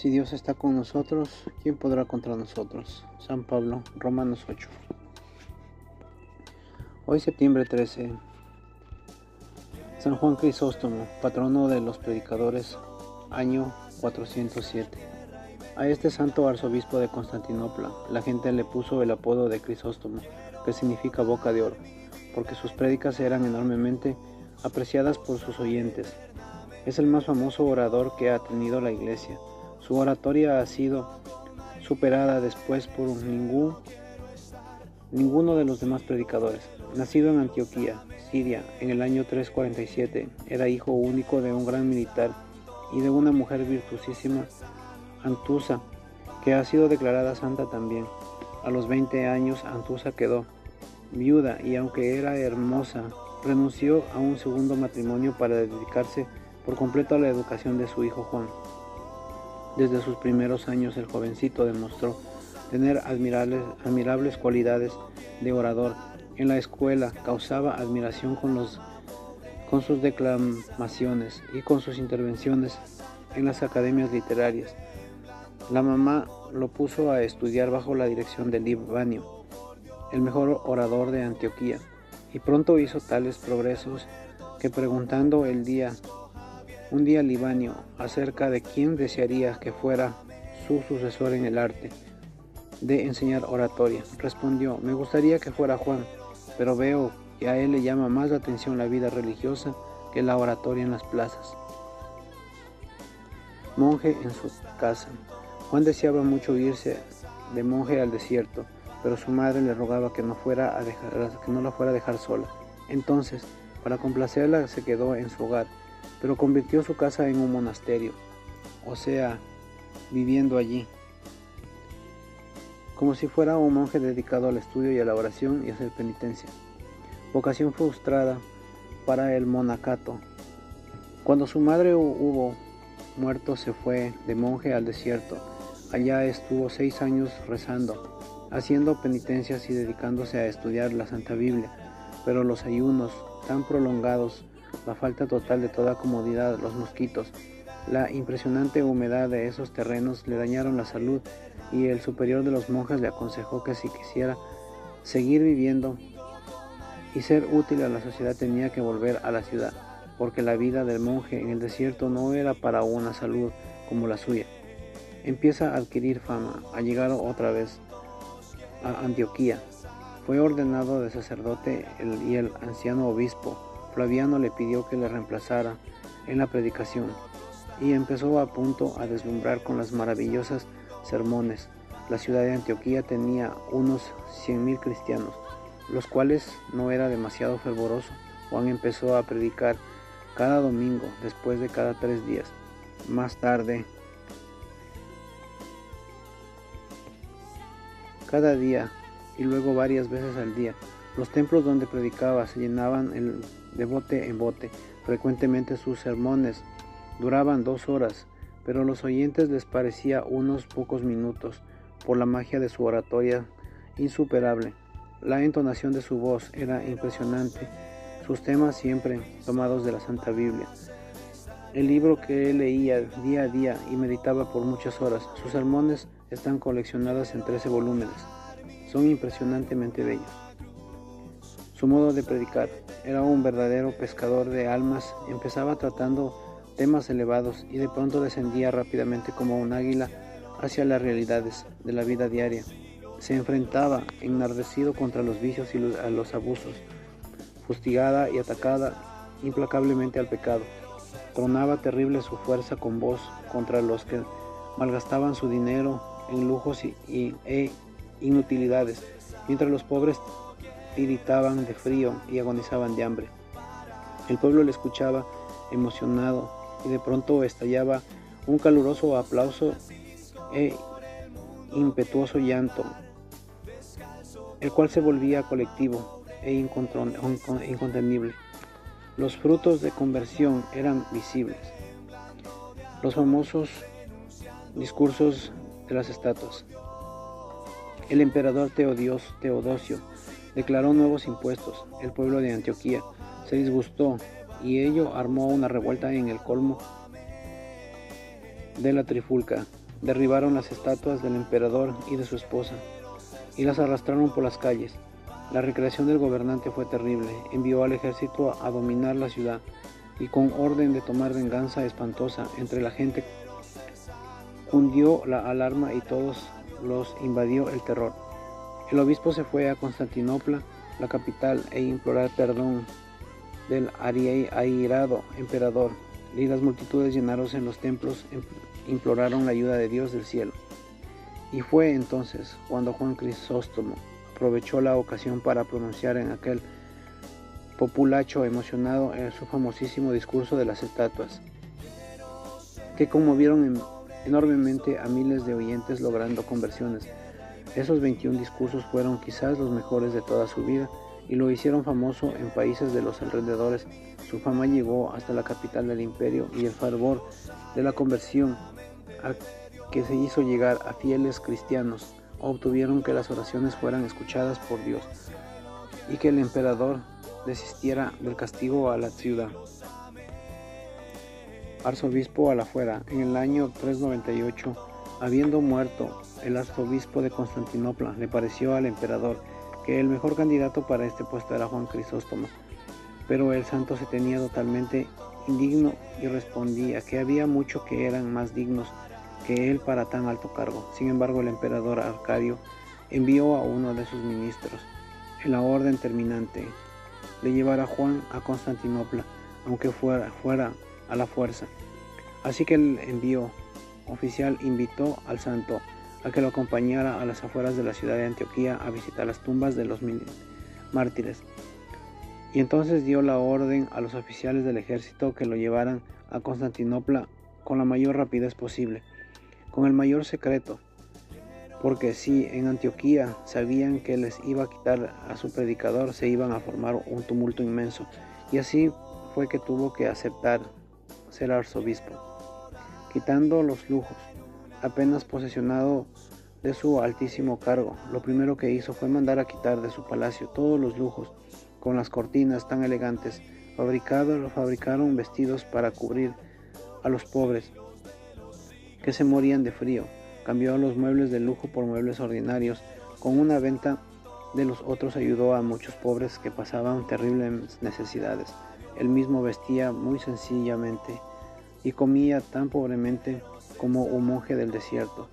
Si Dios está con nosotros, ¿quién podrá contra nosotros? San Pablo, Romanos 8. Hoy septiembre 13, San Juan Crisóstomo, patrono de los predicadores, año 407. A este santo arzobispo de Constantinopla, la gente le puso el apodo de Crisóstomo, que significa boca de oro, porque sus prédicas eran enormemente apreciadas por sus oyentes. Es el más famoso orador que ha tenido la Iglesia. Su oratoria ha sido superada después por ninguno de los demás predicadores. Nacido en Antioquía, Siria, en el año 347, era hijo único de un gran militar y de una mujer virtuosísima, Antusa, que ha sido declarada santa también. A los 20 años Antusa quedó viuda y, aunque era hermosa, renunció a un segundo matrimonio para dedicarse por completo a la educación de su hijo Juan. Desde sus primeros años el jovencito demostró tener admirables cualidades de orador. En la escuela causaba admiración con sus declamaciones y con sus intervenciones en las academias literarias. La mamá lo puso a estudiar bajo la dirección de Libanio, el mejor orador de Antioquía, y pronto hizo tales progresos que, preguntando un día Libanio acerca de quién desearía que fuera su sucesor en el arte de enseñar oratoria, respondió: me gustaría que fuera Juan, pero veo que a él le llama más la atención la vida religiosa que la oratoria en las plazas. Monje en su casa. Juan deseaba mucho irse de monje al desierto, pero su madre le rogaba que no la fuera a dejar sola. Entonces, para complacerla, se quedó en su hogar, pero convirtió su casa en un monasterio, o sea, viviendo allí, como si fuera un monje dedicado al estudio y a la oración y a hacer penitencia. Vocación frustrada para el monacato. Cuando su madre hubo muerto, se fue de monje al desierto. Allá estuvo 6 años rezando, haciendo penitencias y dedicándose a estudiar la Santa Biblia, pero los ayunos tan prolongados, la falta total de toda comodidad, los mosquitos, la impresionante humedad de esos terrenos le dañaron la salud, y el superior de los monjes le aconsejó que si quisiera seguir viviendo y ser útil a la sociedad tenía que volver a la ciudad, porque la vida del monje en el desierto no era para una salud como la suya. Empieza a adquirir fama, ha llegado otra vez a Antioquía. Fue ordenado de sacerdote y el anciano obispo Flaviano le pidió que le reemplazara en la predicación, y empezó a punto a deslumbrar con las maravillosas sermones. La ciudad de Antioquía tenía unos 100,000 cristianos, los cuales no era demasiado fervoroso. Juan empezó a predicar cada domingo, después de cada 3 días. Más tarde, cada día, y luego varias veces al día. Los templos donde predicaba se llenaban de bote en bote. Frecuentemente sus sermones duraban 2 horas, pero a los oyentes les parecía unos pocos minutos, por la magia de su oratoria insuperable. La entonación de su voz era impresionante, sus temas siempre tomados de la Santa Biblia, el libro que él leía día a día y meditaba por muchas horas. Sus sermones están coleccionados en 13 volúmenes. Son impresionantemente bellos. Su modo de predicar era un verdadero pescador de almas. Empezaba tratando temas elevados y de pronto descendía rápidamente como un águila hacia las realidades de la vida diaria. Se enfrentaba enardecido contra los vicios y los abusos, fustigada y atacada implacablemente al pecado. Tronaba terrible su fuerza con voz contra los que malgastaban su dinero en lujos e inutilidades, mientras los pobres tiritaban de frío y agonizaban de hambre. El pueblo le escuchaba emocionado, y de pronto estallaba un caluroso aplauso e impetuoso llanto, el cual se volvía colectivo e incontenible. Los frutos de conversión eran visibles. Los famosos discursos de las estatuas. El emperador Teodosio declaró nuevos impuestos. El pueblo de Antioquía se disgustó y ello armó una revuelta en el colmo de la trifulca. derribaron las estatuas del emperador y de su esposa, y las arrastraron por las calles. La recreación del gobernante fue terrible. Envió al ejército a dominar la ciudad, y con orden de tomar venganza espantosa entre la gente, cundió la alarma y todos los invadió el terror. El obispo se fue a Constantinopla, la capital, e implorar perdón del airado emperador, y las multitudes llenándose en los templos imploraron la ayuda de Dios del cielo. Y fue entonces cuando Juan Crisóstomo aprovechó la ocasión para pronunciar en aquel populacho emocionado en su famosísimo discurso de las estatuas, que conmovieron enormemente a miles de oyentes, logrando conversiones. Esos 21 discursos fueron quizás los mejores de toda su vida y lo hicieron famoso en países de los alrededores. Su fama llegó hasta la capital del imperio, y el fervor de la conversión a que se hizo llegar a fieles cristianos obtuvieron que las oraciones fueran escuchadas por Dios y que el emperador desistiera del castigo a la ciudad. Arzobispo a la fuera. En el año 398, habiendo muerto el arzobispo de Constantinopla, le pareció al emperador que el mejor candidato para este puesto era Juan Crisóstomo, pero el santo se tenía totalmente indigno y respondía que había muchos que eran más dignos que él para tan alto cargo. Sin embargo, el emperador Arcadio envió a uno de sus ministros en la orden terminante de llevar a Juan a Constantinopla, aunque fuera a la fuerza. Así que el envío oficial invitó al santo a que lo acompañara a las afueras de la ciudad de Antioquía a visitar las tumbas de los mártires. Y entonces dio la orden a los oficiales del ejército que lo llevaran a Constantinopla con la mayor rapidez posible, con el mayor secreto, porque si en Antioquía sabían que les iba a quitar a su predicador, se iban a formar un tumulto inmenso, y así fue que tuvo que aceptar ser arzobispo, quitando los lujos. Apenas posesionado de su altísimo cargo, lo primero que hizo fue mandar a quitar de su palacio todos los lujos, con las cortinas tan elegantes. Fabricaron vestidos para cubrir a los pobres que se morían de frío. Cambió los muebles de lujo por muebles ordinarios. Con una venta de los otros ayudó a muchos pobres que pasaban terribles necesidades. Él mismo vestía muy sencillamente y comía tan pobremente como un monje del desierto.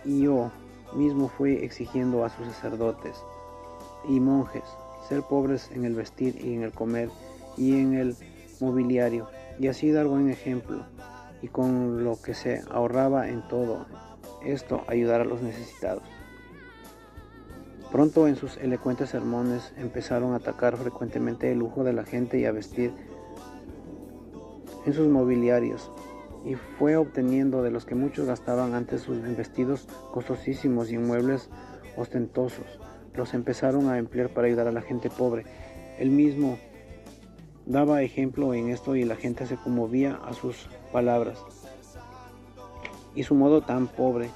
Y yo mismo fui exigiendo a sus sacerdotes y monjes ser pobres en el vestir y en el comer y en el mobiliario, y así dar buen ejemplo, y con lo que se ahorraba en todo esto ayudar a los necesitados. Pronto en sus elocuentes sermones empezaron a atacar frecuentemente el lujo de la gente y a vestir en sus mobiliarios, y fue obteniendo de los que muchos gastaban antes sus vestidos costosísimos y en muebles ostentosos. Los empezaron a emplear para ayudar a la gente pobre. Él mismo daba ejemplo en esto y la gente se conmovía a sus palabras y su modo tan pobre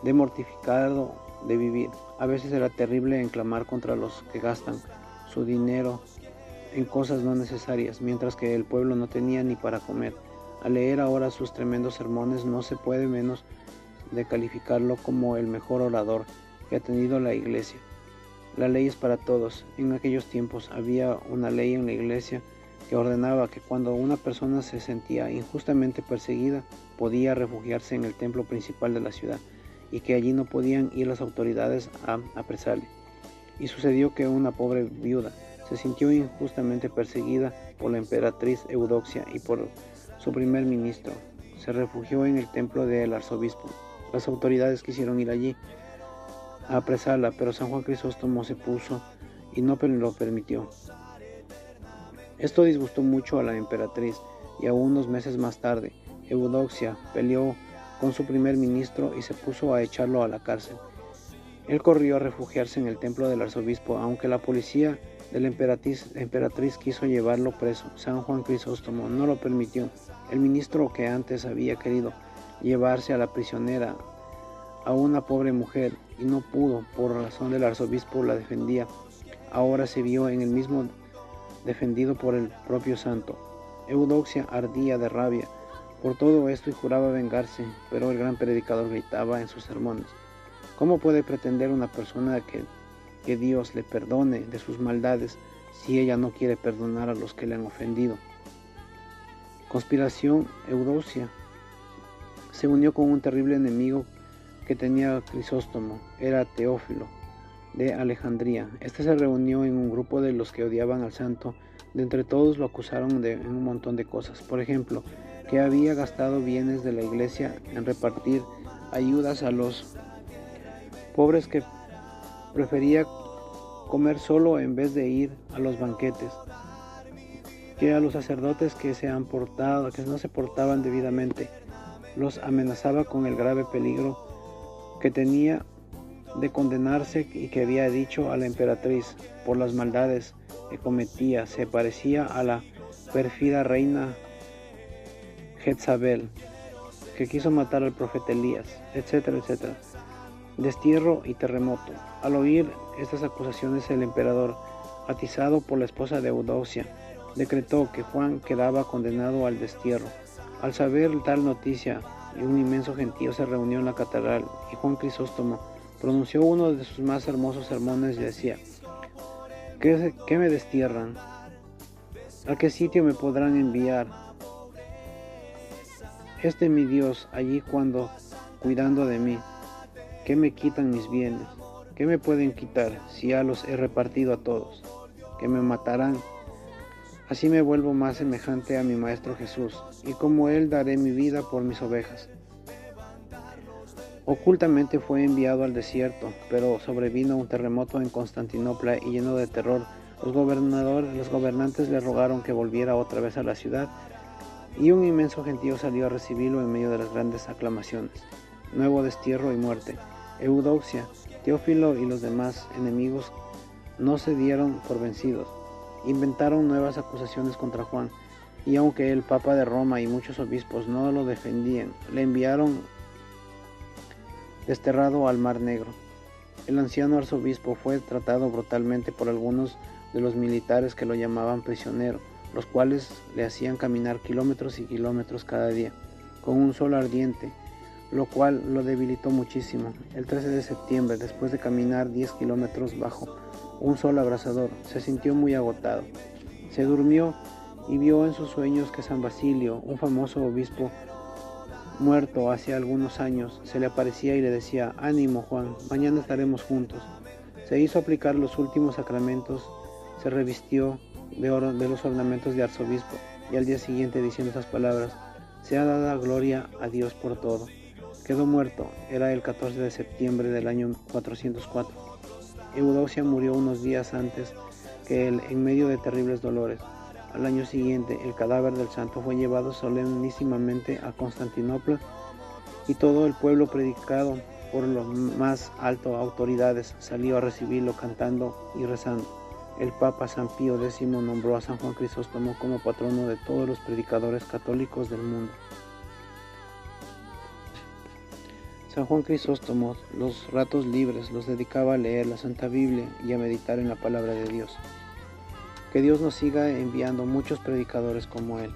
de mortificado de vivir. A veces era terrible en clamar contra los que gastan su dinero en cosas no necesarias, mientras que el pueblo no tenía ni para comer. Al leer ahora sus tremendos sermones, no se puede menos de calificarlo como el mejor orador que ha tenido la iglesia. La ley es para todos. En aquellos tiempos había una ley en la iglesia que ordenaba que cuando una persona se sentía injustamente perseguida, podía refugiarse en el templo principal de la ciudad, y que allí no podían ir las autoridades a apresarle. Y sucedió que una pobre viuda se sintió injustamente perseguida por la emperatriz Eudoxia y por su primer ministro. Se refugió en el templo del arzobispo. Las autoridades quisieron ir allí a apresarla, pero San Juan Crisóstomo se puso y no lo permitió. Esto disgustó mucho a la emperatriz, y a unos meses más tarde, Eudoxia peleó con su primer ministro y se puso a echarlo a la cárcel. Él corrió a refugiarse en el templo del arzobispo, aunque la policía de la emperatriz quiso llevarlo preso. San Juan Crisóstomo no lo permitió. El ministro, que antes había querido llevarse a la prisionera a una pobre mujer y no pudo por razón del arzobispo la defendía, ahora se vio en el mismo defendido por el propio santo. Eudoxia ardía de rabia por todo esto y juraba vengarse, pero el gran predicador gritaba en sus sermones: ¿cómo puede pretender una persona que Dios le perdone de sus maldades si ella no quiere perdonar a los que le han ofendido? Conspiración. Eudocia se unió con un terrible enemigo que tenía Crisóstomo, era Teófilo de Alejandría. Este se reunió en un grupo de los que odiaban al santo. De entre todos lo acusaron en un montón de cosas. Por ejemplo, que había gastado bienes de la iglesia en repartir ayudas a los pobres, que prefería comer solo en vez de ir a los banquetes, que a los sacerdotes que no se portaban debidamente, los amenazaba con el grave peligro que tenía de condenarse, y que había dicho a la emperatriz por las maldades que cometía se parecía a la pérfida reina Jezabel, que quiso matar al profeta Elías, etcétera, etcétera. Destierro y terremoto. Al oír estas acusaciones, el emperador, atizado por la esposa de Eudocia, decretó que Juan quedaba condenado al destierro. Al saber tal noticia, un inmenso gentío se reunió en la catedral, y Juan Crisóstomo pronunció uno de sus más hermosos sermones y decía: ¿Qué me destierran? ¿A qué sitio me podrán enviar? Mi Dios allí cuidando de mí. ¿Qué me quitan mis bienes? ¿Qué me pueden quitar si ya los he repartido a todos? ¿Que me matarán? Así me vuelvo más semejante a mi Maestro Jesús, y como Él daré mi vida por mis ovejas. Ocultamente fue enviado al desierto, pero sobrevino un terremoto en Constantinopla, y lleno de terror, los gobernantes le rogaron que volviera otra vez a la ciudad, y un inmenso gentío salió a recibirlo en medio de las grandes aclamaciones. Nuevo destierro y muerte. Eudocia, Teófilo y los demás enemigos no se dieron por vencidos. Inventaron nuevas acusaciones contra Juan, y aunque el Papa de Roma y muchos obispos no lo defendían, le enviaron desterrado al Mar Negro. El anciano arzobispo fue tratado brutalmente por algunos de los militares, que lo llamaban prisionero, los cuales le hacían caminar kilómetros y kilómetros cada día, con un sol ardiente, lo cual lo debilitó muchísimo. El 13 de septiembre, después de caminar 10 kilómetros bajo un sol abrasador, se sintió muy agotado. Se durmió y vio en sus sueños que San Basilio, un famoso obispo muerto hace algunos años, se le aparecía y le decía: «Ánimo, Juan, mañana estaremos juntos». Se hizo aplicar los últimos sacramentos, se revistió de los ornamentos de arzobispo, y al día siguiente, diciendo esas palabras: «Sea dada gloria a Dios por todo», quedó muerto. Era el 14 de septiembre del año 404. Eudocia murió unos días antes que él, en medio de terribles dolores. Al año siguiente, el cadáver del santo fue llevado solemnísimamente a Constantinopla, y todo el pueblo, predicado por las más altas autoridades, salió a recibirlo cantando y rezando. El Papa San Pío X nombró a San Juan Crisóstomo como patrono de todos los predicadores católicos del mundo. San Juan Crisóstomo los ratos libres los dedicaba a leer la Santa Biblia y a meditar en la palabra de Dios. Que Dios nos siga enviando muchos predicadores como él.